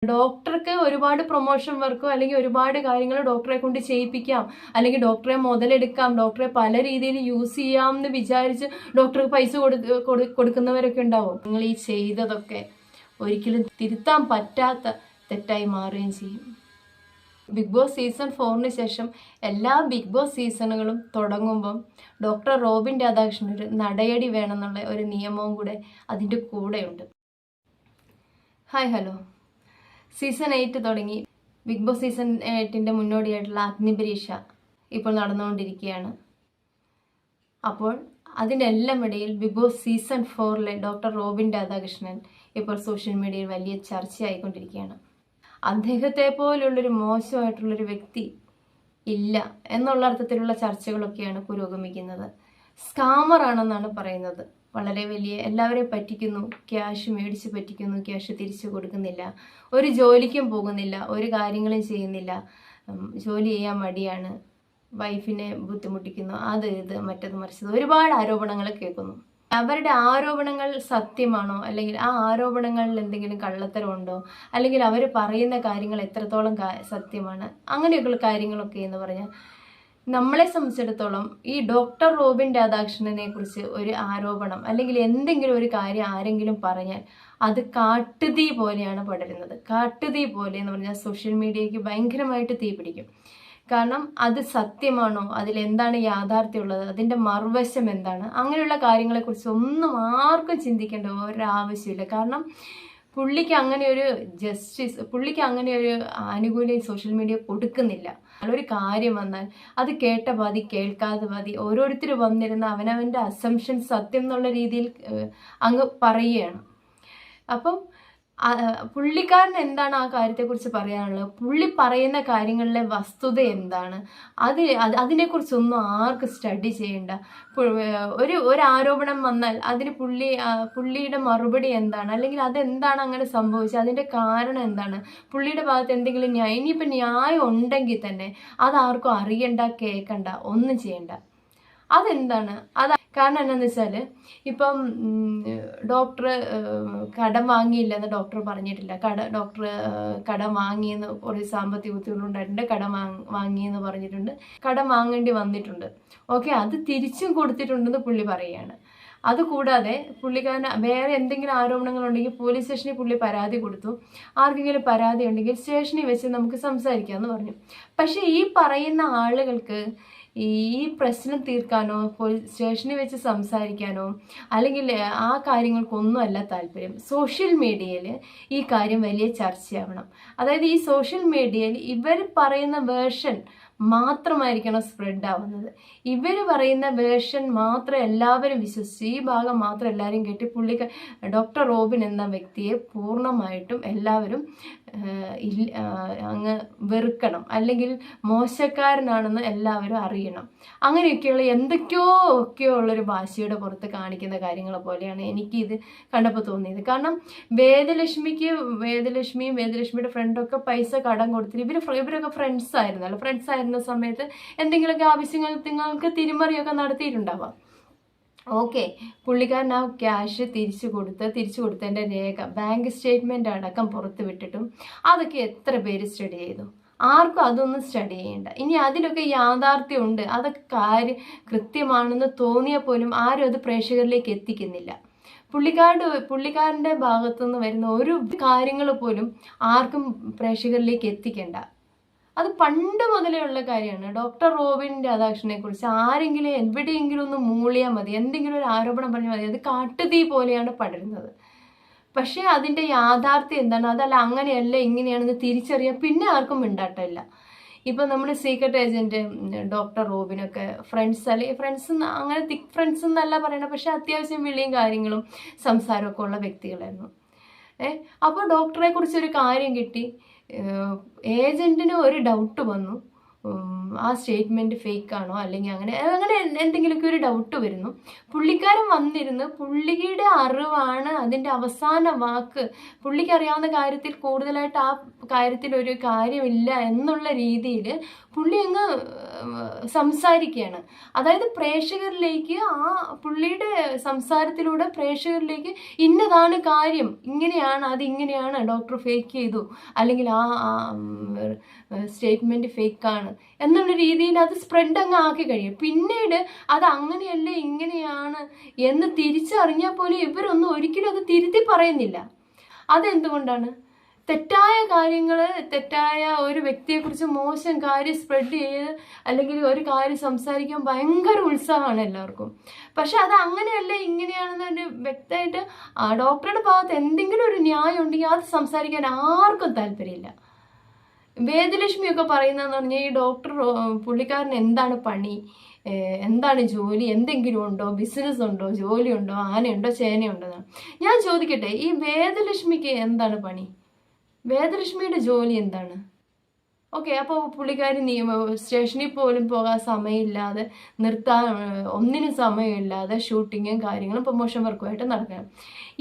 ഡോക്ടർക്ക് ഒരുപാട് പ്രൊമോഷൻ വർക്കോ അല്ലെങ്കിൽ ഒരുപാട് കാര്യങ്ങൾ ഡോക്ടറെ കൊണ്ട് ചെയ്യിപ്പിക്കാം, അല്ലെങ്കിൽ ഡോക്ടറെ മുതലെടുക്കാം, ഡോക്ടറെ പല രീതിയിൽ യൂസ് ചെയ്യാം എന്ന് വിചാരിച്ച് ഡോക്ടർക്ക് പൈസ കൊടുക്കുന്നവരൊക്കെ ഉണ്ടാവും. നിങ്ങൾ ഈ ചെയ്തതൊക്കെ ഒരിക്കലും തിരുത്താൻ പറ്റാത്ത തെറ്റായി മാറുകയും ചെയ്യും. ബിഗ് ബോസ് സീസൺ 4 ശേഷം എല്ലാ ബിഗ് ബോസ് സീസണുകളും തുടങ്ങുമ്പം ഡോക്ടർ റോബിൻ രാധാകൃഷ്ണൻ ഒരു നടയടി വേണമെന്നുള്ള ഒരു നിയമവും കൂടെ അതിൻ്റെ കൂടെയുണ്ട്. ഹായ് ഹലോ, സീസൺ 8 തുടങ്ങി. ബിഗ് ബോസ് സീസൺ 8ൻ്റെ മുന്നോടിയായിട്ടുള്ള അഗ്നിപരീക്ഷ ഇപ്പോൾ നടന്നുകൊണ്ടിരിക്കുകയാണ്. അപ്പോൾ അതിൻ്റെ എല്ലാം ഇടയിൽ big boss season 4 doctor Robin Radhakrishnan ഇപ്പോൾ സോഷ്യൽ മീഡിയയിൽ വലിയ ചർച്ചയായിക്കൊണ്ടിരിക്കുകയാണ്. അദ്ദേഹത്തെ പോലുള്ളൊരു മോശമായിട്ടുള്ളൊരു വ്യക്തി ഇല്ല എന്നുള്ള അർത്ഥത്തിലുള്ള ചർച്ചകളൊക്കെയാണ് പുരോഗമിക്കുന്നത്. സ്കാമറാണെന്നാണ് പറയുന്നത്. വളരെ വലിയ എല്ലാവരെയും പറ്റിക്കുന്നു, ക്യാഷ് മേടിച്ച് പറ്റിക്കുന്നു, ക്യാഷ് തിരിച്ചു കൊടുക്കുന്നില്ല, ഒരു ജോലിക്കും പോകുന്നില്ല, ഒരു കാര്യങ്ങളും ചെയ്യുന്നില്ല, ജോലി ചെയ്യാൻ മടിയാണ്, വൈഫിനെ ബുദ്ധിമുട്ടിക്കുന്നു, അത് ഇത് മറ്റത് മറിച്ചത്, ഒരുപാട് ആരോപണങ്ങൾ കേൾക്കുന്നു. അവരുടെ ആരോപണങ്ങൾ സത്യമാണോ, അല്ലെങ്കിൽ ആ ആരോപണങ്ങളിൽ എന്തെങ്കിലും കള്ളത്തരമുണ്ടോ, അല്ലെങ്കിൽ അവർ പറയുന്ന കാര്യങ്ങൾ എത്രത്തോളം സത്യമാണ്, അങ്ങനെയൊക്കെയുള്ള കാര്യങ്ങളൊക്കെ എന്ന് പറഞ്ഞാൽ നമ്മളെ സംബന്ധിച്ചിടത്തോളം ഈ ഡോക്ടർ റോബിൻ രാധാകൃഷ്ണനെ കുറിച്ച് ഒരു ആരോപണം അല്ലെങ്കിൽ എന്തെങ്കിലും ഒരു കാര്യം ആരെങ്കിലും പറഞ്ഞാൽ അത് കാട്ടുതീ പോലെയാണ് പടരുന്നത്. കാട്ടുതീ പോലെ എന്ന് പറഞ്ഞാൽ സോഷ്യൽ മീഡിയയ്ക്ക് ഭയങ്കരമായിട്ട് തീ പിടിക്കും. കാരണം അത് സത്യമാണോ, അതിലെന്താണ് യാഥാർത്ഥ്യമുള്ളത്, അതിൻ്റെ മറുവശം എന്താണ്, അങ്ങനെയുള്ള കാര്യങ്ങളെക്കുറിച്ച് ഒന്നും ആർക്കും ചിന്തിക്കേണ്ട ഒരാവശ്യമില്ല. കാരണം പുള്ളിക്ക് അങ്ങനെ ഒരു ജസ്റ്റിസ്, പുള്ളിക്ക് അങ്ങനെ ഒരു ആനുകൂല്യം സോഷ്യൽ മീഡിയ കൊടുക്കുന്നില്ല. ഒരു കാര്യം വന്നാൽ അത് കേട്ട പാതി കേൾക്കാതെ പാതി ഓരോരുത്തർ വന്നിരുന്ന അവനവൻ്റെ അസംഷൻ സത്യം എന്നുള്ള രീതിയിൽ അങ്ങ് പറയുകയാണ്. അപ്പം പുള്ളിക്കാരൻ എന്താണ് ആ കാര്യത്തെക്കുറിച്ച് പറയാനുള്ളത്, പുള്ളി പറയുന്ന കാര്യങ്ങളിലെ വസ്തുത എന്താണ്, അതിനെക്കുറിച്ചൊന്നും ആർക്കും സ്റ്റഡി ചെയ്യണ്ട. ഒരു ആരോപണം വന്നാൽ അതിന് പുള്ളിയുടെ മറുപടി എന്താണ്, അല്ലെങ്കിൽ അതെന്താണ് അങ്ങനെ സംഭവിച്ചത്, അതിൻ്റെ കാരണം എന്താണ്, പുള്ളിയുടെ ഭാഗത്ത് എന്തെങ്കിലും ന്യായം, ഇനിയിപ്പോൾ ന്യായം ഉണ്ടെങ്കിൽ തന്നെ അതാർക്കും അറിയണ്ട, കേൾക്കണ്ട, ഒന്നും ചെയ്യണ്ട. അതെന്താണ് കാരണം എന്താണെന്ന് വെച്ചാൽ ഇപ്പം ഡോക്ടർ കടം വാങ്ങിയില്ലെന്ന് ഡോക്ടർ പറഞ്ഞിട്ടില്ല. ഡോക്ടർ കടം വാങ്ങിയെന്ന് കുറേ സാമ്പത്തിക ബുദ്ധിമുട്ടുണ്ടായിട്ടുണ്ട്, കടം വാങ്ങിയെന്ന് പറഞ്ഞിട്ടുണ്ട്, കടം വാങ്ങേണ്ടി വന്നിട്ടുണ്ട്. ഓക്കെ, അത് തിരിച്ചും കൊടുത്തിട്ടുണ്ടെന്ന് പുള്ളി പറയുകയാണ്. അതുകൂടാതെ പുള്ളിക്കാരന് വേറെ എന്തെങ്കിലും ആരോപണങ്ങളുണ്ടെങ്കിൽ പോലീസ് സ്റ്റേഷനിൽ പുള്ളി പരാതി കൊടുത്തു. ആർക്കെങ്കിലും പരാതി ഉണ്ടെങ്കിൽ സ്റ്റേഷനിൽ വെച്ച് നമുക്ക് സംസാരിക്കാമെന്ന് പറഞ്ഞു. പക്ഷേ ഈ പറയുന്ന ആളുകൾക്ക് ഈ പ്രശ്നം തീർക്കാനോ പോലീസ് സ്റ്റേഷനിൽ വെച്ച് സംസാരിക്കാനോ അല്ലെങ്കിൽ ആ കാര്യങ്ങൾക്കൊന്നും അല്ല താല്പര്യം. സോഷ്യൽ മീഡിയയിൽ ഈ കാര്യം വലിയ ചർച്ചയാവണം. അതായത് ഈ സോഷ്യൽ മീഡിയയിൽ ഇവർ പറയുന്ന വേർഷൻ മാത്രമായിരിക്കണം സ്പ്രെഡ് ആവുന്നത്. ഇവർ പറയുന്ന വേർഷൻ മാത്രം എല്ലാവരും വിശ്വസിച്ച് ഈ ഭാഗം മാത്രം എല്ലാവരും കേട്ടി ഡോക്ടർ റോബിൻ എന്ന വ്യക്തിയെ പൂർണ്ണമായിട്ടും എല്ലാവരും അങ്ങ് വെറുക്കണം, അല്ലെങ്കിൽ മോശക്കാരനാണെന്ന് എല്ലാവരും അറിയണം. അങ്ങനെയൊക്കെയുള്ള എന്തൊക്കെയോ ഉള്ളൊരു ഭാഷയുടെ പുറത്ത് കാണിക്കുന്ന കാര്യങ്ങൾ പോലെയാണ് എനിക്ക് ഇത് കണ്ടപ്പോൾ തോന്നിയത്. കാരണം വേദലക്ഷ്മിയും വേദലക്ഷ്മിയുടെ ഫ്രണ്ടൊക്കെ പൈസ കടം കൊടുത്തിട്ട് ഇവരൊക്കെ ഫ്രണ്ട്സ് ആയിരുന്ന സമയത്ത് എന്തെങ്കിലുമൊക്കെ ആവശ്യങ്ങൾക്ക് തിരിമറിയൊക്കെ നടത്തിയിട്ടുണ്ടാവാം. ഓക്കെ, പുള്ളിക്കാരൻ ആ ക്യാഷ് തിരിച്ചു കൊടുത്തതിൻ്റെ രേഖ, ബാങ്ക് സ്റ്റേറ്റ്മെൻ്റ് അടക്കം പുറത്ത് വിട്ടിട്ടും അതൊക്കെ എത്ര പേര് സ്റ്റഡി ചെയ്തു? ആർക്കും അതൊന്നും സ്റ്റഡി ചെയ്യേണ്ട. ഇനി അതിലൊക്കെ യാഥാർത്ഥ്യമുണ്ട്, അതൊക്കെ കൃത്യമാണെന്ന് തോന്നിയാൽ പോലും ആരും അത് പ്രേക്ഷകരിലേക്ക് എത്തിക്കുന്നില്ല. പുള്ളിക്കാരൻ്റെ ഭാഗത്തുനിന്ന് വരുന്ന ഒരു കാര്യങ്ങൾ പോലും ആർക്കും പ്രേക്ഷകരിലേക്ക് എത്തിക്കേണ്ട. അത് പണ്ട് മുതലേ ഉള്ള കാര്യമാണ്. ഡോക്ടർ റോബിൻ രാധാകൃഷ്ണനെ കുറിച്ച് ആരെങ്കിലും എവിടെയെങ്കിലും ഒന്ന് മൂളിയാൽ മതി, എന്തെങ്കിലും ഒരു ആരോപണം പറഞ്ഞാൽ മതി, അത് കാട്ടുതീ പോലെയാണ് പടരുന്നത്. പക്ഷേ അതിൻ്റെ യാഥാർത്ഥ്യം എന്താണ്, അതല്ല അങ്ങനെയല്ല ഇങ്ങനെയാണെന്ന് തിരിച്ചറിയാൻ പിന്നെ ആർക്കും മിണ്ടാട്ടമില്ല. ഇപ്പം നമ്മുടെ സീക്രട്ട് ഏജൻറ്റ് ഡോക്ടർ റോബിനൊക്കെ ഫ്രണ്ട്സ് അങ്ങനെ തിക് ഫ്രണ്ട്സ് എന്നല്ല പറയണത്, പക്ഷെ അത്യാവശ്യം വിളിയും കാര്യങ്ങളും സംസാരമൊക്കെ ഉള്ള വ്യക്തികളായിരുന്നു. അപ്പോൾ ഡോക്ടറെ കുറിച്ചൊരു കാര്യം കിട്ടി, ഏജൻറ്റിന് ഒരു ഡൗട്ട് വന്നു, ആ സ്റ്റേറ്റ്മെൻറ്റ് ഫേക്കാണോ അല്ലെങ്കിൽ അങ്ങനെ അങ്ങനെ എന്തെങ്കിലുമൊക്കെ ഒരു ഡൗട്ട് വരുന്നു. പുള്ളിക്കാരൻ വന്നിരുന്ന് പുള്ളിയുടെ അറിവാണ് അതിൻ്റെ അവസാന വാക്ക്, പുള്ളിക്ക് അറിയാവുന്ന കാര്യത്തിൽ കൂടുതലായിട്ട് ആ കാര്യത്തിൽ ഒരു കാര്യമില്ല എന്നുള്ള രീതിയിൽ പുള്ളി അങ്ങ് സംസാരിക്കുകയാണ്. അതായത് പ്രേക്ഷകരിലേക്ക് ആ പുള്ളിയുടെ സംസാരത്തിലൂടെ പ്രേക്ഷകരിലേക്ക് ഇന്നതാണ് കാര്യം, ഇങ്ങനെയാണ്, അതിങ്ങനെയാണ്, ഡോക്ടർ ഫേക്ക് ചെയ്തു, അല്ലെങ്കിൽ ആ സ്റ്റേറ്റ്മെൻറ്റ് ഫേക്കാണ് എന്നുള്ള രീതിയിൽ അത് സ്പ്രെഡ് അങ്ങ് ആക്കി കഴിയും. പിന്നീട് അത് അങ്ങനെയല്ല ഇങ്ങനെയാണ് എന്ന് തിരിച്ചറിഞ്ഞാൽ പോലും ഇവരൊന്നും ഒരിക്കലും അത് തിരുത്തി പറയുന്നില്ല. അതെന്തുകൊണ്ടാണ്? തെറ്റായ കാര്യങ്ങൾ, തെറ്റായ ഒരു വ്യക്തിയെക്കുറിച്ച് മോശം കാര്യം സ്പ്രെഡ് ചെയ്ത് അല്ലെങ്കിൽ ഒരു കാര്യം സംസാരിക്കാൻ ഭയങ്കര ഉത്സാഹമാണ് എല്ലാവർക്കും. പക്ഷെ അത് അങ്ങനെയല്ല ഇങ്ങനെയാണെന്ന് വ്യക്തമായിട്ട് ഡോക്ടറുടെ ഭാഗത്ത് എന്തെങ്കിലും ഒരു ന്യായം ഉണ്ടെങ്കിൽ അത് സംസാരിക്കാൻ ആർക്കും താല്പര്യമില്ല. വേദലക്ഷ്മിയൊക്കെ പറയുന്നതെന്ന് പറഞ്ഞാൽ ഈ ഡോക്ടർ പുള്ളിക്കാരന് എന്താണ് പണി, എന്താണ് ജോലി, എന്തെങ്കിലും ഉണ്ടോ, ബിസിനസ് ഉണ്ടോ, ജോലി ഉണ്ടോ, ആനയുണ്ടോ ചേനയുണ്ടോ എന്നാണ്. ഞാൻ ചോദിക്കട്ടെ, ഈ വേദലക്ഷ്മിക്ക് എന്താണ് പണി? വേദലക്ഷ്മിയുടെ ജോലി എന്താണ്? ഓക്കെ, അപ്പോൾ പുള്ളിക്കാരി സ്റ്റേഷനിൽ പോലും പോകാൻ സമയമില്ലാതെ, നിർത്താൻ ഒന്നിനും സമയമില്ലാതെ ഷൂട്ടിങ്ങും കാര്യങ്ങളും പ്രൊമോഷൻ വർക്കുമായിട്ട് നടക്കണം.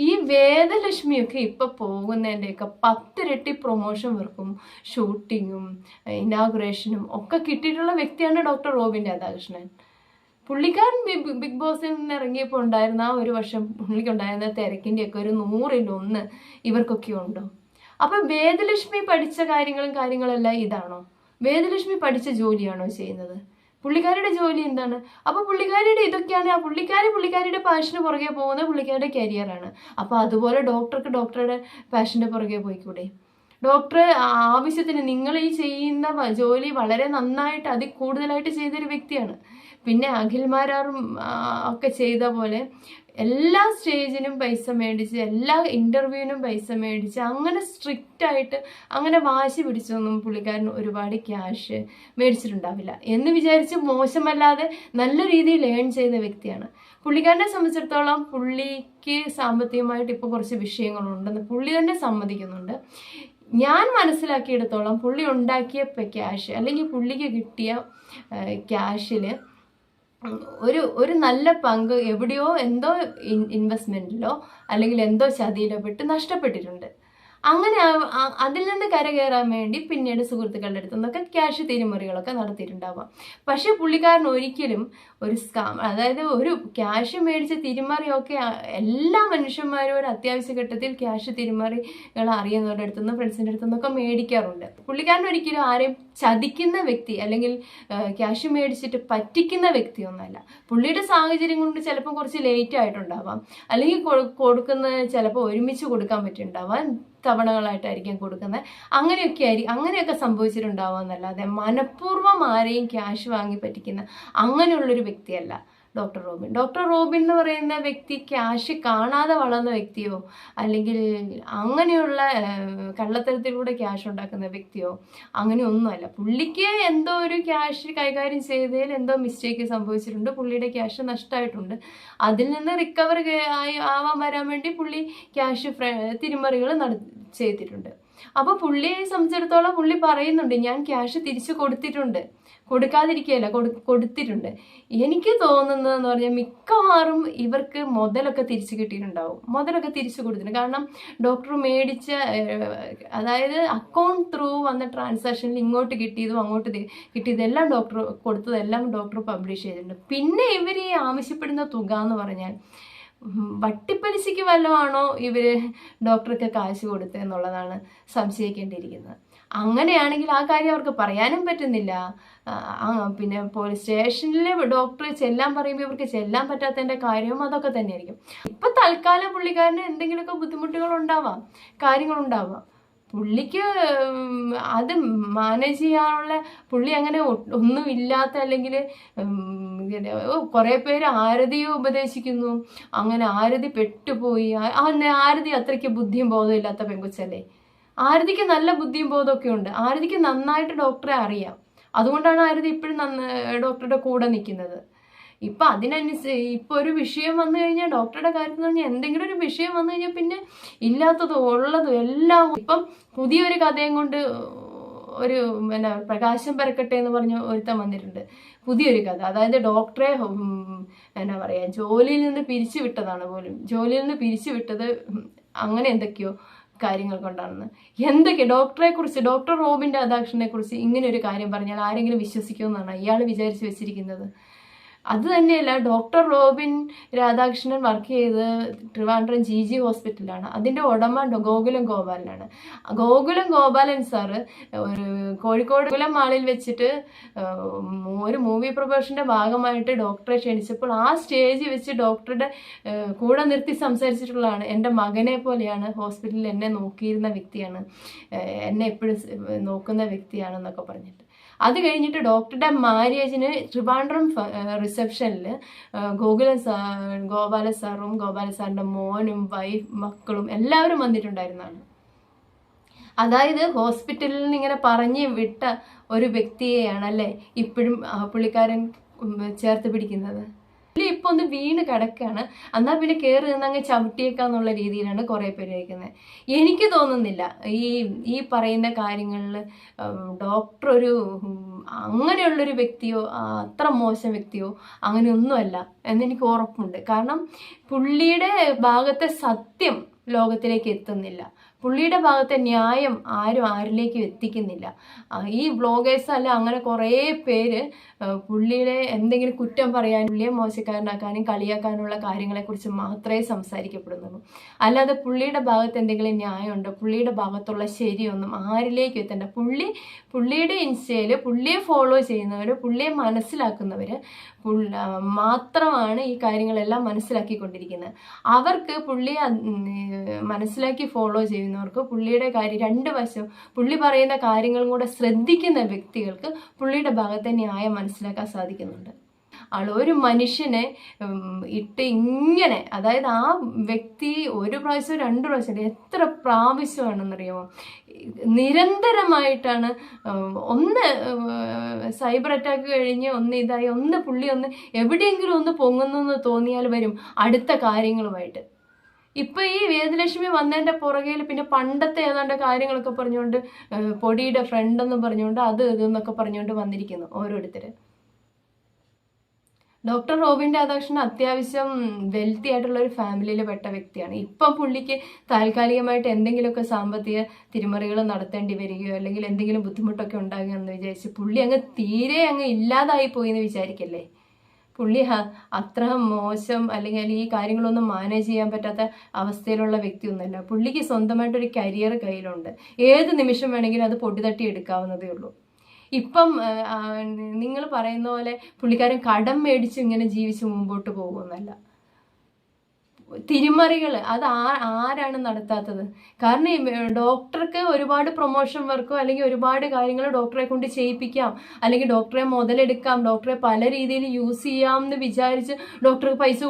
ഈ വേദലക്ഷ്മിയൊക്കെ ഇപ്പോൾ പോകുന്നതിൻ്റെയൊക്കെ 10 ഇരട്ടി പ്രൊമോഷൻ വർക്കും ഷൂട്ടിങ്ങും ഇനാഗുറേഷനും ഒക്കെ കിട്ടിയിട്ടുള്ള വ്യക്തിയാണ് ഡോക്ടർ റോബിൻ രാധാകൃഷ്ണൻ. പുള്ളിക്കാരൻ ബിഗ് ബോസിൽ നിന്ന് ഇറങ്ങിയപ്പോൾ ഉണ്ടായിരുന്ന ആ ഒരു വർഷം പുള്ളിക്കുണ്ടായിരുന്ന തിരക്കിൻ്റെയൊക്കെ ഒരു 100-ൽ 1 ഇവർക്കൊക്കെ ഉണ്ടോ? അപ്പം വേദലക്ഷ്മി പഠിച്ച കാര്യങ്ങളെല്ലാം ഇതാണോ? വേദലക്ഷ്മി പഠിച്ച ജോലിയാണോ ചെയ്യുന്നത്? പുള്ളിക്കാരുടെ ജോലി എന്താണ്? അപ്പോൾ പുള്ളിക്കാരിയുടെ ഇതൊക്കെയാണ്. ആ പുള്ളിക്കാരിയുടെ പാഷന് പുറകെ പോകുന്നത് പുള്ളിക്കാരുടെ കരിയറാണ്. അപ്പോൾ അതുപോലെ ഡോക്ടർക്ക് ഡോക്ടറുടെ പാഷൻ്റെ പുറകെ പോയിക്കൂടെ? ഡോക്ടർ ആവശ്യത്തിന് നിങ്ങൾ ഈ ചെയ്യുന്ന ജോലി വളരെ നന്നായിട്ട് അതിൽ കൂടുതലായിട്ട് ചെയ്തൊരു വ്യക്തിയാണ്. പിന്നെ അഖിൽമാരാറും ഒക്കെ ചെയ്ത പോലെ എല്ലാ സ്റ്റേജിനും പൈസ മേടിച്ച്, എല്ലാ ഇൻ്റർവ്യൂവിനും പൈസ മേടിച്ച്, അങ്ങനെ സ്ട്രിക്റ്റായിട്ട് അങ്ങനെ വാശി പിടിച്ചൊന്നും പുള്ളിക്കാരൻ ഒരുപാട് ക്യാഷ് മേടിച്ചിട്ടുണ്ടാവില്ല എന്ന് വിചാരിച്ച് മോശമല്ലാതെ നല്ല രീതിയിൽ ഏൺ ചെയ്ത വ്യക്തിയാണ്. പുള്ളിക്കാരനെ സംബന്ധിച്ചിടത്തോളം പുള്ളിക്ക് സാമ്പത്തികമായിട്ട് ഇപ്പോൾ കുറച്ച് വിഷയങ്ങളുണ്ടെന്ന് പുള്ളി തന്നെ സമ്മതിക്കുന്നുണ്ട്. ഞാൻ മനസ്സിലാക്കിയെടുത്തോളം പുള്ളി ഉണ്ടാക്കിയ ക്യാഷ് അല്ലെങ്കിൽ പുള്ളിക്ക് കിട്ടിയ ക്യാഷിൽ ഒരു നല്ല പങ്ക് എവിടെയോ എന്തോ ഇൻവെസ്റ്റ്മെൻറ്റിലോ അല്ലെങ്കിൽ എന്തോ ചതിയിലോ പെട്ട് നഷ്ടപ്പെട്ടിട്ടുണ്ട്. അങ്ങനെ അതിൽ നിന്ന് കരകയറാൻ വേണ്ടി പിന്നീട് സുഹൃത്തുക്കളുടെ അടുത്തു നിന്നൊക്കെ ക്യാഷ് തിരിമറികളൊക്കെ നടത്തിയിട്ടുണ്ടാവാം. പക്ഷേ പുള്ളിക്കാരൻ ഒരിക്കലും ഒരു സ്കാം, അതായത് ഒരു ക്യാഷ് മേടിച്ച തിരിമറിയൊക്കെ എല്ലാ മനുഷ്യന്മാരും ഒരു അത്യാവശ്യ ഘട്ടത്തിൽ ക്യാഷ് തിരിമറികൾ അറിയുന്നവരുടെ അടുത്തുനിന്ന് ഫ്രണ്ട്സിൻ്റെ അടുത്തുനിന്നൊക്കെ മേടിക്കാറുണ്ട്. പുള്ളിക്കാരൻ ഒരിക്കലും ആരെയും ചതിക്കുന്ന വ്യക്തി അല്ലെങ്കിൽ ക്യാഷ് മേടിച്ചിട്ട് പറ്റിക്കുന്ന വ്യക്തിയൊന്നുമല്ല. പുള്ളിയുടെ സാഹചര്യം കൊണ്ട് ചിലപ്പോൾ കുറച്ച് ലേറ്റ് ആയിട്ടുണ്ടാവാം, അല്ലെങ്കിൽ കൊടുക്കുന്നത് ചിലപ്പോൾ ഒരുമിച്ച് കൊടുക്കാൻ പറ്റിയിട്ടുണ്ടാവാം, തവണകളായിട്ടായിരിക്കും കൊടുക്കുന്നത്. അങ്ങനെയൊക്കെ സംഭവിച്ചിട്ടുണ്ടാവുക എന്നല്ലാതെ മനഃപൂർവ്വം ആരെയും ക്യാഷ് വാങ്ങി പറ്റിക്കുന്ന അങ്ങനെയുള്ളൊരു വ്യക്തിയല്ല ഡോക്ടർ റോബിൻ. ഡോക്ടർ റോബിൻ എന്ന് പറയുന്ന വ്യക്തി ക്യാഷ് കാണാതെ വളർന്ന വ്യക്തിയോ അല്ലെങ്കിൽ അങ്ങനെയുള്ള കള്ളത്തരത്തിലൂടെ ക്യാഷ് ഉണ്ടാക്കുന്ന വ്യക്തിയോ അങ്ങനെയൊന്നുമല്ല. പുള്ളിക്ക് എന്തോ ഒരു ക്യാഷ് കൈകാര്യം ചെയ്തതിൽ എന്തോ മിസ്റ്റേക്ക് സംഭവിച്ചിട്ടുണ്ട്, പുള്ളിയുടെ ക്യാഷ് നഷ്ടമായിട്ടുണ്ട്. അതിൽ നിന്ന് റിക്കവർ വരാൻ വേണ്ടി പുള്ളി ക്യാഷ് തിരിമറികൾ ചെയ്തിട്ടുണ്ട്. അപ്പോൾ പുള്ളിയെ സംബന്ധിച്ചിടത്തോളം പുള്ളി പറയുന്നുണ്ട്, ഞാൻ ക്യാഷ് തിരിച്ചു കൊടുത്തിട്ടുണ്ട്, കൊടുക്കാതിരിക്കുകയല്ല, കൊടുത്തിട്ടുണ്ട്. എനിക്ക് തോന്നുന്നതെന്ന് പറഞ്ഞാൽ മിക്കവാറും ഇവർക്ക് മുതലൊക്കെ തിരിച്ചു കിട്ടിയിട്ടുണ്ടാവും, മുതലൊക്കെ തിരിച്ചു കൊടുത്തിട്ടുണ്ട്. കാരണം ഡോക്ടർ മേടിച്ച, അതായത് അക്കൗണ്ട് ത്രൂ വന്ന ട്രാൻസാക്ഷനിൽ ഇങ്ങോട്ട് കിട്ടിയതും അങ്ങോട്ട് കിട്ടിയതെല്ലാം ഡോക്ടർ കൊടുത്തതെല്ലാം ഡോക്ടർ പബ്ലിഷ് ചെയ്തിട്ടുണ്ട്. പിന്നെ ഇവർ ഈ ആവശ്യപ്പെടുന്ന തുക എന്ന് പറഞ്ഞാൽ വട്ടിപ്പലിശയ്ക്ക് വല്ലതാണോ ഇവർ ഡോക്ടർക്ക് കാശ് കൊടുത്തതെന്നുള്ളതാണ് സംശയിക്കേണ്ടിയിരിക്കുന്നത്. അങ്ങനെയാണെങ്കിൽ ആ കാര്യം അവർക്ക് പറയാനും പറ്റുന്നില്ല. പിന്നെ പോലീസ് സ്റ്റേഷനിൽ ഡോക്ടറെ ചെല്ലാൻ പറയുമ്പോൾ ഇവർക്ക് ചെല്ലാൻ പറ്റാത്തതിൻ്റെ കാര്യവും അതൊക്കെ തന്നെയായിരിക്കും. ഇപ്പം തൽക്കാലം പുള്ളിക്കാരന് എന്തെങ്കിലുമൊക്കെ ബുദ്ധിമുട്ടുകൾ ഉണ്ടാവാം, കാര്യങ്ങളുണ്ടാവാം. പുള്ളിക്ക് അത് മാനേജ് ചെയ്യാനുള്ള, പുള്ളി അങ്ങനെ ഒന്നുമില്ലാത്ത, അല്ലെങ്കിൽ കുറേ പേര് ആരതിയെ ഉപദേശിക്കുന്നു, അങ്ങനെ ആരതി പെട്ടുപോയി. ആരതി അത്രയ്ക്ക് ബുദ്ധിയും ബോധവും ഇല്ലാത്ത പെങ്കൊച്ചല്ലേ? ആരതിക്ക് നല്ല ബുദ്ധിയും ബോധമൊക്കെ ഉണ്ട്. ആരതിക്ക് നന്നായിട്ട് ഡോക്ടറെ അറിയാം. അതുകൊണ്ടാണ് ആരതി ഇപ്പോഴും ഡോക്ടറുടെ കൂടെ നിൽക്കുന്നത്. ഇപ്പം ഇപ്പോൾ ഒരു വിഷയം വന്നു കഴിഞ്ഞാൽ, ഡോക്ടറുടെ കാര്യത്തിൽ പറഞ്ഞാൽ എന്തെങ്കിലും ഒരു വിഷയം വന്നു കഴിഞ്ഞാൽ പിന്നെ ഇല്ലാത്തതും ഉള്ളതും എല്ലാം. ഇപ്പം പുതിയൊരു കഥയും കൊണ്ട് ഒരു എന്നാ പ്രകാശം പരക്കട്ടെ എന്ന് പറഞ്ഞ് ഒരുത്തൻ വന്നിട്ടുണ്ട്, പുതിയൊരു കഥ. അതായത് ഡോക്ടറെ എന്നാ പറയുക, ജോലിയിൽ നിന്ന് പിരിച്ചു വിട്ടതാണ് പോലും, ജോലിയിൽ നിന്ന് പിരിച്ചു വിട്ടത് അങ്ങനെ എന്തൊക്കെയോ കാര്യങ്ങൾ കൊണ്ടാണെന്ന്. ഡോക്ടറെ കുറിച്ച്, ഡോക്ടർ റോബിൻ രാധാകൃഷ്ണനെ കുറിച്ച് ഇങ്ങനെ ഒരു കാര്യം പറഞ്ഞാൽ ആരെങ്കിലും വിശ്വസിക്കുമെന്നാണ് ഇയാൾ വിചാരിച്ച് വെച്ചിരിക്കുന്നത്? അത് തന്നെയല്ല, ഡോക്ടർ റോബിൻ രാധാകൃഷ്ണൻ വർക്ക് ചെയ്ത് ട്രിവാൻഡ്രം GG ഹോസ്പിറ്റലാണ്. അതിൻ്റെ ഉടമ ഗോകുലം ഗോപാലനാണ്. ഗോകുലം ഗോപാലൻ സാറ് ഒരു കോഴിക്കോട് ഗോകുലം മാളിൽ വെച്ചിട്ട് ഒരു മൂവി പ്രൊമോഷൻ്റെ ഭാഗമായിട്ട് ഡോക്ടറെ ക്ഷണിച്ചപ്പോൾ ആ സ്റ്റേജിൽ വെച്ച് ഡോക്ടറുടെ കൂടെ നിർത്തി സംസാരിച്ചിട്ടുള്ളതാണ്. എൻ്റെ മകനെ പോലെയാണ്, ഹോസ്പിറ്റലിൽ എന്നെ നോക്കിയിരുന്ന വ്യക്തിയാണ്, എന്നെ എപ്പോഴും നോക്കുന്ന വ്യക്തിയാണെന്നൊക്കെ പറഞ്ഞിട്ട്. അത് കഴിഞ്ഞിട്ട് ഡോക്ടറുടെ മാര്യേജിന് ട്രിവാൻഡ്രം റിസപ്ഷനിൽ ഗോപാല സാറും ഗോപാല സാറിൻ്റെ മോനും മക്കളും എല്ലാവരും വന്നിട്ടുണ്ടായിരുന്നതാണ്. അതായത് ഹോസ്പിറ്റലിൽ നിന്ന് ഇങ്ങനെ പറഞ്ഞ് വിട്ട ഒരു വ്യക്തിയെയാണല്ലേ ഇപ്പോഴും പുള്ളിക്കാരൻ ചേർത്ത് പിടിക്കുന്നത്. ഇപ്പൊ ഒന്ന് വീണ് കിടക്കാണ്, എന്നാൽ പിന്നെ കയറി നിന്നങ്ങ് ചവിട്ടിയേക്കാന്നുള്ള രീതിയിലാണ് കുറെ പേര് കഴിക്കുന്നത്. എനിക്ക് തോന്നുന്നില്ല ഈ പറയുന്ന കാര്യങ്ങളിൽ ഡോക്ടർ അങ്ങനെയുള്ളൊരു വ്യക്തിയോ അത്ര മോശം വ്യക്തിയോ അങ്ങനെയൊന്നുമല്ല എന്നെനിക്ക് ഉറപ്പുണ്ട്. കാരണം പുള്ളിയുടെ ഭാഗത്തെ സത്യം ലോകത്തിലേക്ക് എത്തുന്നില്ല, പുള്ളിയുടെ ഭാഗത്തെ ന്യായം ആരിലേക്കും എത്തിക്കുന്നില്ല. ഈ വ്ളോഗേഴ്സ് അല്ല അങ്ങനെ കുറേ പേര് പുള്ളിയുടെ എന്തെങ്കിലും കുറ്റം പറയാനും പുള്ളിയെ മോശക്കാരനാക്കാനും കളിയാക്കാനുള്ള കാര്യങ്ങളെക്കുറിച്ച് മാത്രമേ സംസാരിക്കപ്പെടുന്നുള്ളൂ. അല്ലാതെ പുള്ളിയുടെ ഭാഗത്ത് എന്തെങ്കിലും ന്യായമുണ്ടോ, പുള്ളിയുടെ ഭാഗത്തുള്ള ശരിയൊന്നും ആരിലേക്കും എത്തണ്ട. പുള്ളിയുടെ ഇൻസ്റ്റയിൽ പുള്ളിയെ ഫോളോ ചെയ്യുന്നവർ, പുള്ളിയെ മനസ്സിലാക്കുന്നവർ മാത്രമാണ് ഈ കാര്യങ്ങളെല്ലാം മനസ്സിലാക്കിക്കൊണ്ടിരിക്കുന്നത്. അവർക്ക് പുള്ളിയെ മനസ്സിലാക്കി ഫോളോ ചെയ്യുന്നവർക്ക് പുള്ളിയുടെ കാര്യം രണ്ട് വശം, പുള്ളി പറയുന്ന കാര്യങ്ങളും കൂടെ ശ്രദ്ധിക്കുന്ന വ്യക്തികൾക്ക് പുള്ളിയുടെ ഭാഗത്തെ ന്യായം മനസ്സിലാക്കാൻ സാധിക്കുന്നുണ്ട്. ഒരു മനുഷ്യനെ ഇട്ട് ഇങ്ങനെ, അതായത് ആ വ്യക്തി ഒരു പ്രാവശ്യം 2 പ്രാവശ്യം എത്ര പ്രാവശ്യമാണെന്നറിയാമോ, നിരന്തരമായിട്ടാണ് ഒന്ന് സൈബർ അറ്റാക്ക് കഴിഞ്ഞ് ഒന്ന് പുള്ളി എവിടെയെങ്കിലും ഒന്ന് പൊങ്ങുന്നു എന്ന് തോന്നിയാൽ വരും അടുത്ത കാര്യങ്ങളുമായിട്ട്. ഇപ്പൊ ഈ വേദലക്ഷ്മി വന്നതിന്റെ പുറകെ പിന്നെ പണ്ടത്തെ ഏതാണ്ട് കാര്യങ്ങളൊക്കെ പറഞ്ഞുകൊണ്ട് പൊടിയുടെ ഫ്രണ്ട് എന്ന് പറഞ്ഞുകൊണ്ട് അത് ഇതെന്നൊക്കെ പറഞ്ഞുകൊണ്ട് വന്നിരിക്കുന്നു ഓരോരുത്തര്. ഡോക്ടർ റോബിൻ രാധാകൃഷ്ണൻ അത്യാവശ്യം വെൽത്തി ആയിട്ടുള്ള ഒരു ഫാമിലിയിൽ പെട്ട വ്യക്തിയാണ്. ഇപ്പം പുള്ളിക്ക് താൽക്കാലികമായിട്ട് എന്തെങ്കിലുമൊക്കെ സാമ്പത്തിക തിരിമറികൾ നടത്തേണ്ടി വരികയോ അല്ലെങ്കിൽ എന്തെങ്കിലും ബുദ്ധിമുട്ടൊക്കെ ഉണ്ടാകുകയെന്ന് വിചാരിച്ച് പുള്ളി തീരെ ഇല്ലാതായി പോയി എന്ന് വിചാരിക്കല്ലേ. പുള്ളി അത്ര മോശം അല്ലെങ്കിൽ ഈ കാര്യങ്ങളൊന്നും മാനേജ് ചെയ്യാൻ പറ്റാത്ത അവസ്ഥയിലുള്ള വ്യക്തിയൊന്നുമല്ല. പുള്ളിക്ക് സ്വന്തമായിട്ടൊരു കരിയർ കയ്യിലുണ്ട്, ഏത് നിമിഷം വേണമെങ്കിലും അത് പൊടിതട്ടി എടുക്കാവുന്നതേ ഉള്ളൂ. ഇപ്പം നിങ്ങൾ പറയുന്ന പോലെ പുള്ളിക്കാരൻ കടം മേടിച്ച് ഇങ്ങനെ ജീവിച്ച് മുമ്പോട്ട് പോകുമെന്നല്ല. തിരിമറികൾ അത് ആരാണ് നടത്താത്തത്? കാരണം ഡോക്ടർക്ക് ഒരുപാട് പ്രൊമോഷൻ വർക്കോ അല്ലെങ്കിൽ ഒരുപാട് കാര്യങ്ങൾ ഡോക്ടറെ കൊണ്ട് ചെയ്യിപ്പിക്കാം, അല്ലെങ്കിൽ ഡോക്ടറെ മുതലെടുക്കാം, ഡോക്ടറെ പല രീതിയിൽ യൂസ് ചെയ്യാം എന്ന് വിചാരിച്ച് ഡോക്ടർക്ക് പൈസ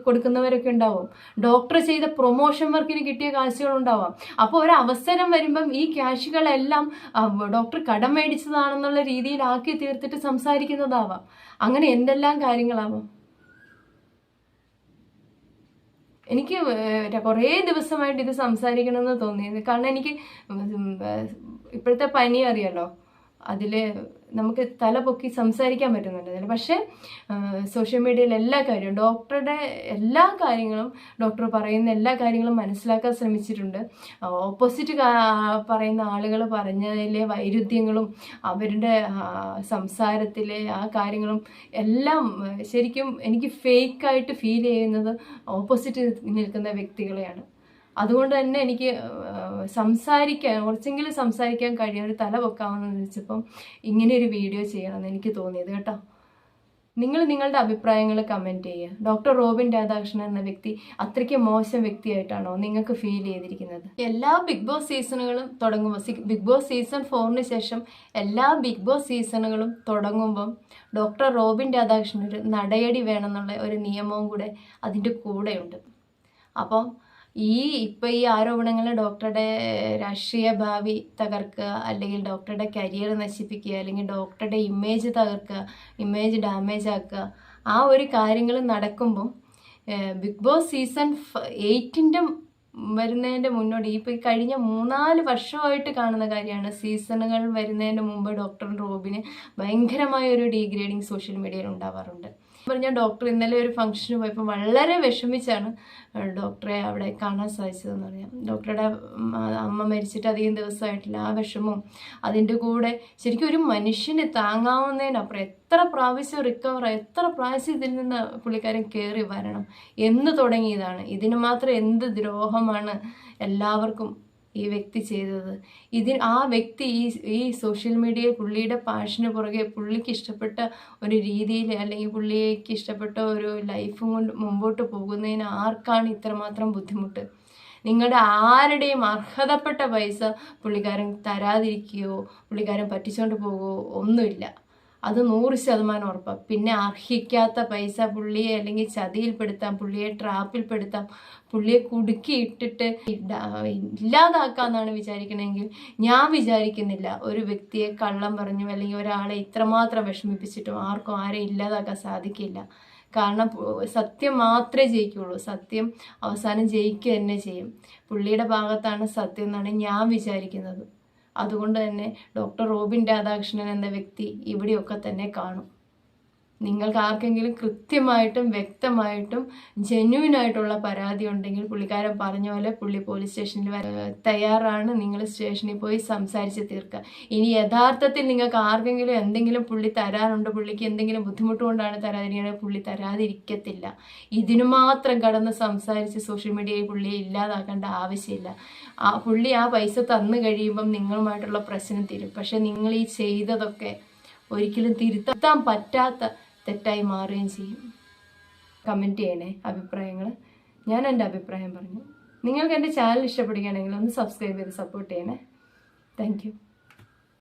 കൊടുക്കുന്നവരൊക്കെ ഉണ്ടാവും. ഡോക്ടർ ചെയ്ത പ്രൊമോഷൻ വർക്കിന് കിട്ടിയ കാശുകളുണ്ടാവാം. അപ്പോൾ ഒരു അവസരം വരുമ്പം ഈ ക്യാഷുകളെല്ലാം ഡോക്ടർ കടം മേടിച്ചതാണെന്നുള്ള രീതിയിലാക്കി തീർത്തിട്ട് സംസാരിക്കുന്നതാവാം. അങ്ങനെ എന്തെല്ലാം കാര്യങ്ങളാവാം. എനിക്ക് കുറേ ദിവസമായിട്ട് ഇത് സംസാരിക്കണമെന്ന് തോന്നിയത്. കാരണം എനിക്ക് ഇപ്പോഴത്തെ പനി അറിയാലോ, അതിൽ നമുക്ക് തല പൊക്കി സംസാരിക്കാൻ പറ്റുന്നുണ്ട് അതിൽ. പക്ഷേ സോഷ്യൽ മീഡിയയിൽ എല്ലാ കാര്യവും ഡോക്ടറുടെ എല്ലാ കാര്യങ്ങളും, ഡോക്ടർ പറയുന്ന എല്ലാ കാര്യങ്ങളും മനസ്സിലാക്കാൻ ശ്രമിച്ചിട്ടുണ്ട്. ഓപ്പോസിറ്റ് പറയുന്ന ആളുകൾ പറഞ്ഞതിലെ വൈരുദ്ധ്യങ്ങളും അവരുടെ സംസാരത്തിലെ ആ കാര്യങ്ങളും എല്ലാം ശരിക്കും എനിക്ക് ഫേക്കായിട്ട് ഫീൽ ചെയ്യുന്നത് ഓപ്പോസിറ്റ് നിൽക്കുന്ന വ്യക്തികളെയാണ്. അതുകൊണ്ട് തന്നെ എനിക്ക് കുറച്ചെങ്കിലും സംസാരിക്കാൻ കഴിയും, ഒരു തല വെക്കാമെന്ന് വെച്ചപ്പം ഇങ്ങനെ ഒരു വീഡിയോ ചെയ്യണമെന്ന് എനിക്ക് തോന്നിയത് കേട്ടോ. നിങ്ങൾ നിങ്ങളുടെ അഭിപ്രായങ്ങൾ കമൻറ്റ് ചെയ്യുക. ഡോക്ടർ റോബിൻ രാധാകൃഷ്ണൻ എന്ന വ്യക്തി അത്രയ്ക്ക് മോശം വ്യക്തിയായിട്ടാണോ നിങ്ങൾക്ക് ഫീൽ ചെയ്തിരിക്കുന്നത്? എല്ലാ ബിഗ് ബോസ് സീസണുകളും തുടങ്ങുമ്പോൾ, ബിഗ് ബോസ് സീസൺ 4 ശേഷം എല്ലാ ബിഗ് ബോസ് സീസണുകളും തുടങ്ങുമ്പം ഡോക്ടർ റോബിൻ രാധാകൃഷ്ണൻ ഒരു നടയടി വേണമെന്നുള്ള ഒരു നിയമവും കൂടെ അതിൻ്റെ കൂടെയുണ്ട്. അപ്പം ഇപ്പം ഈ ആരോപണങ്ങൾ ഡോക്ടറുടെ രാഷ്ട്രീയ ഭാവി തകർക്കുക, അല്ലെങ്കിൽ ഡോക്ടറുടെ കരിയർ നശിപ്പിക്കുക, അല്ലെങ്കിൽ ഡോക്ടറുടെ ഇമേജ് തകർക്കുക, ഇമേജ് ഡാമേജ് ആക്കുക, ആ ഒരു കാര്യങ്ങൾ നടക്കുമ്പം ബിഗ് ബോസ് സീസൺ 8 വരുന്നതിൻ്റെ മുന്നോടി ഇപ്പം ഈ കഴിഞ്ഞ 3-4 വർഷമായിട്ട് കാണുന്ന കാര്യമാണ്. സീസണുകൾ വരുന്നതിന് മുമ്പ് ഡോക്ടർ റോബിന് ഭയങ്കരമായ ഒരു ഡീഗ്രേഡിങ് സോഷ്യൽ മീഡിയയിൽ ഉണ്ടാവാറുണ്ട്. പറഞ്ഞാൽ ഡോക്ടർ ഇന്നലെ ഒരു ഫംഗ്ഷന് പോയപ്പോൾ വളരെ വിഷമിച്ചാണ് ഡോക്ടറെ അവിടെ കാണാൻ സാധിച്ചതെന്ന് പറയാം. ഡോക്ടറുടെ അമ്മ മരിച്ചിട്ട് അധികം ദിവസമായിട്ടില്ല. ആ വിഷമവും അതിൻ്റെ കൂടെ ശരിക്കും ഒരു മനുഷ്യന് താങ്ങാവുന്നതിനപ്പുറം എത്ര പ്രാവശ്യം എത്ര പ്രാവശ്യം ഇതിൽ നിന്ന് പുള്ളിക്കാരൻ കയറി വരണം എന്ന് തുടങ്ങിയതാണ്. ഇതിന് മാത്രം എന്ത് ദ്രോഹമാണ് എല്ലാവർക്കും ഈ വ്യക്തി ചെയ്തത്. ആ വ്യക്തി ഈ സോഷ്യൽ മീഡിയയിൽ പുള്ളിയുടെ പാഷന് പുറകെ പുള്ളിക്ക് ഇഷ്ടപ്പെട്ട ഒരു രീതിയിൽ അല്ലെങ്കിൽ പുള്ളിക്ക് ഇഷ്ടപ്പെട്ട ഒരു ലൈഫും കൊണ്ട് മുമ്പോട്ട് പോകുന്നതിന് ആർക്കാണ് ഇത്രമാത്രം ബുദ്ധിമുട്ട്? നിങ്ങളുടെ ആരുടെയും അർഹതപ്പെട്ട പൈസ പുള്ളിക്കാരൻ തരാതിരിക്കുകയോ പുള്ളിക്കാരൻ പറ്റിച്ചുകൊണ്ട് പോകുകയോ ഒന്നുമില്ല. അത് 100% ഉറപ്പാണ്. പിന്നെ അർഹിക്കാത്ത പൈസ പുള്ളിയെ അല്ലെങ്കിൽ ചതിയിൽപ്പെടുത്താം, പുള്ളിയെ ട്രാപ്പിൽപ്പെടുത്താം, പുള്ളിയെ കുടുക്കിയിട്ടിട്ട് ഇല്ലാതാക്കാന്നാണ് വിചാരിക്കണമെങ്കിൽ ഞാൻ വിചാരിക്കുന്നില്ല. ഒരു വ്യക്തിയെ കള്ളം പറഞ്ഞു അല്ലെങ്കിൽ ഒരാളെ ഇത്രമാത്രം വിഷമിപ്പിച്ചിട്ടും ആർക്കും ആരെയും ഇല്ലാതാക്കാൻ സാധിക്കില്ല. കാരണം സത്യം മാത്രമേ ജയിക്കുള്ളൂ. സത്യം അവസാനം ജയിക്കുക തന്നെ ചെയ്യും. പുള്ളിയുടെ ഭാഗത്താണ് സത്യം എന്നാണ് ഞാൻ വിചാരിക്കുന്നത്. അതുകൊണ്ട് തന്നെ ഡോക്ടർ റോബിൻ രാധാകൃഷ്ണൻ എന്ന വ്യക്തി ഇവിടെയൊക്കെ തന്നെ കാണും. നിങ്ങൾക്ക് ആർക്കെങ്കിലും കൃത്യമായിട്ടും വ്യക്തമായിട്ടും ജെന്യുവിനായിട്ടുള്ള പരാതി ഉണ്ടെങ്കിൽ പുള്ളിക്കാരൻ പറഞ്ഞ പോലെ പുള്ളി പോലീസ് സ്റ്റേഷനിൽ തയ്യാറാണ്. നിങ്ങൾ സ്റ്റേഷനിൽ പോയി സംസാരിച്ച് തീർക്കുക. ഇനി യഥാർത്ഥത്തിൽ നിങ്ങൾക്ക് ആർക്കെങ്കിലും എന്തെങ്കിലും പുള്ളി തരാനുണ്ട്, പുള്ളിക്ക് എന്തെങ്കിലും ബുദ്ധിമുട്ട് കൊണ്ടാണ് തരാതിരിക്കുന്നത്, പുള്ളി തരാതിരിക്കത്തില്ല. ഇതിനു മാത്രം കടന്ന് സംസാരിച്ച് സോഷ്യൽ മീഡിയയിൽ പുള്ളിയെ ഇല്ലാതാക്കേണ്ട ആവശ്യമില്ല. പുള്ളി ആ പൈസ തന്നു കഴിയുമ്പം നിങ്ങളുമായിട്ടുള്ള പ്രശ്നം തീരും. പക്ഷെ നിങ്ങൾ ഈ ചെയ്തതൊക്കെ ഒരിക്കലും തിരുത്താൻ പറ്റാത്ത തെറ്റായി മാറുകയും ചെയ്യും. കമൻറ്റ് ചെയ്യണേ അഭിപ്രായങ്ങൾ. ഞാൻ എൻ്റെ അഭിപ്രായം പറഞ്ഞു. നിങ്ങൾക്ക് എൻ്റെ ചാനൽ ഇഷ്ടപ്പെടുകയാണെങ്കിൽ ഒന്ന് സബ്സ്ക്രൈബ് ചെയ്ത് സപ്പോർട്ട് ചെയ്യണേ. Thank you.